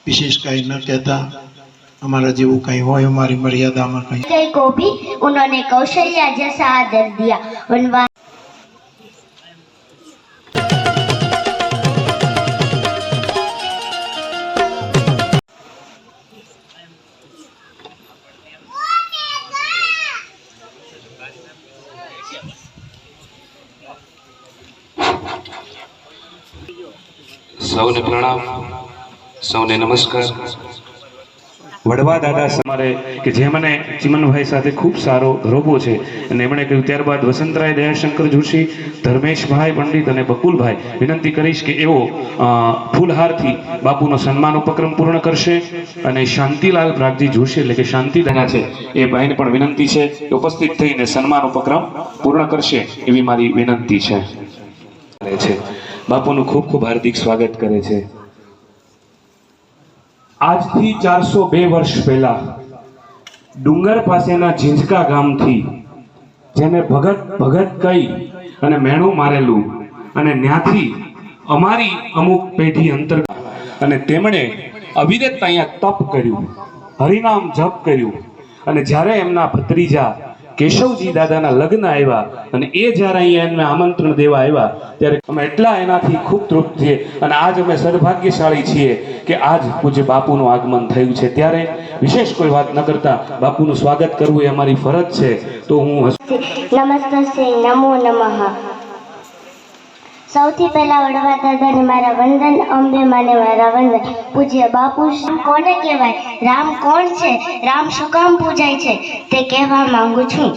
विशेष कहीं न कहता, हमारा जीव कहीं हो हमारी मर्यादा में कहीं को भी उन्होंने कौशल्या जैसा आदर दिया। वनवास સૌને પ્રણામ, સૌને નમસ્કાર। વડવા દાદા અમારે કે જે મને ચિમનભાઈ સાથે ખૂબ સારો રોબો છે અને એમણે કહ્યું ત્યારબાદ વસંતરાય દયાશંકર જોશી, ધર્મેશભાઈ પંડિત અને બકુલભાઈ વિનંતી કરીશ કે એવો ફૂલહારથી બાપુનો સન્માન ઉપક્રમ પૂર્ણ કરશે અને શાંતિલાલ પ્રાગજી જોશી એટલે કે શાંતિદાદા છે એ ભાઈને પણ વિનંતી છે કે ઉપસ્થિત થઈને સન્માન ઉપક્રમ પૂર્ણ કરશે એવી મારી વિનંતી છે। બાપુનું ખૂબ ખૂબ હાર્દિક સ્વાગત કરે છે। આજથી 402 વર્ષ પહેલા ડુંગર પાસેના ઝીંઝકા ગામથી જેને ભગત ભગત કહી અને મેણું મારેલું અને ત્યાંથી અમારી અમુક પેઢી અંતર્ગત અને તેમણે અવિરત અહીંયા તપ કર્યું, હરિનામ જપ કર્યું અને જ્યારે એમના ભત્રીજા કેશવજી દાદાના લગ્ન આવ્યા અને એ જ્યારે અહીંયા એમને આમંત્રણ દેવા આવ્યા ત્યારે અમે એટલા એનાથી ખૂબ તૃપ્ત છીએ અને આજ અમે સદભાગ્યશાળી છીએ કે આજ પૂજ્ય બાપુનું આગમન થયું છે। ત્યારે વિશેષ કોઈ વાત ન કરતા બાપુનું સ્વાગત કરવું એ અમારી ફરજ છે। તો હું નમસ્તે, નમો નમઃ। સૌથી પહેલા વડવા દાદાને મારા વંદન, અંબે માને મારા વંદન। પૂજ્ય બાપુ કોને કહેવાય, રામ કોણ છે, રામ શું કામ પૂજાય છે તે કહેવા માંગુ છું।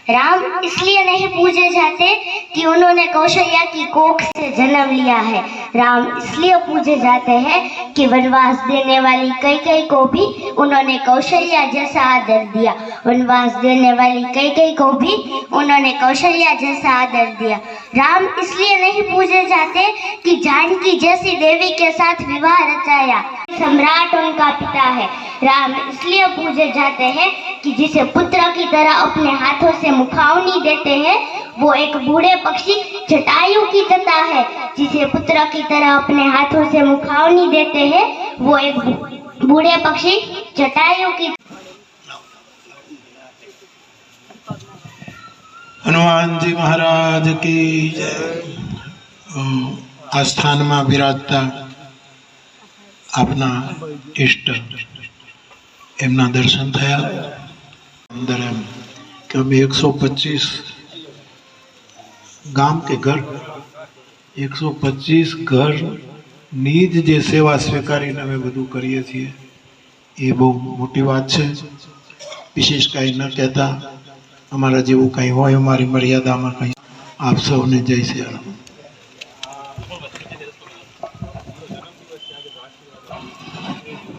राम इसलिए नहीं पूजे जाते कि उन्होंने कौशल्या की कोख से जन्म लिया है। राम इसलिए पूजे जाते हैं कि वनवास देने वाली कैकेयी को भी उन्होंने कौशल्या जैसा आदर दिया। वनवास देने वाली कैकेयी को भी उन्होंने कौशल्या जैसा आदर दिया। राम इसलिए नहीं पूजे जाते कि जानकी जैसी देवी के साथ विवाह रचाया, सम्राट उनका पिता है। राम इसलिए पूजे जाते हैं कि जिसे पुत्र की तरह अपने हाथों से मुखावनी देते हैं वो एक बूढ़े पक्षी जटायु की तथा है। जिसे पुत्र की तरह अपने हाथों से मुखावनी देते हैं वो एक बूढ़े पक्षी जटायु की। हनुमान जी महाराज की जय। आस्थान में विराजता अपना इष्ट एमना दर्शन थया। अंदर एम कि अमे 125 गाम के घर 125 घर नीज जे सेवा स्वीकारीने अमे बधुं करीए छीए ए बहु मोटी बात छे। विशेष कहीं न कहता, हमारा जेवुं कहीं होय हमारी मर्यादा में कहीं। आप सबने जय श्री राम।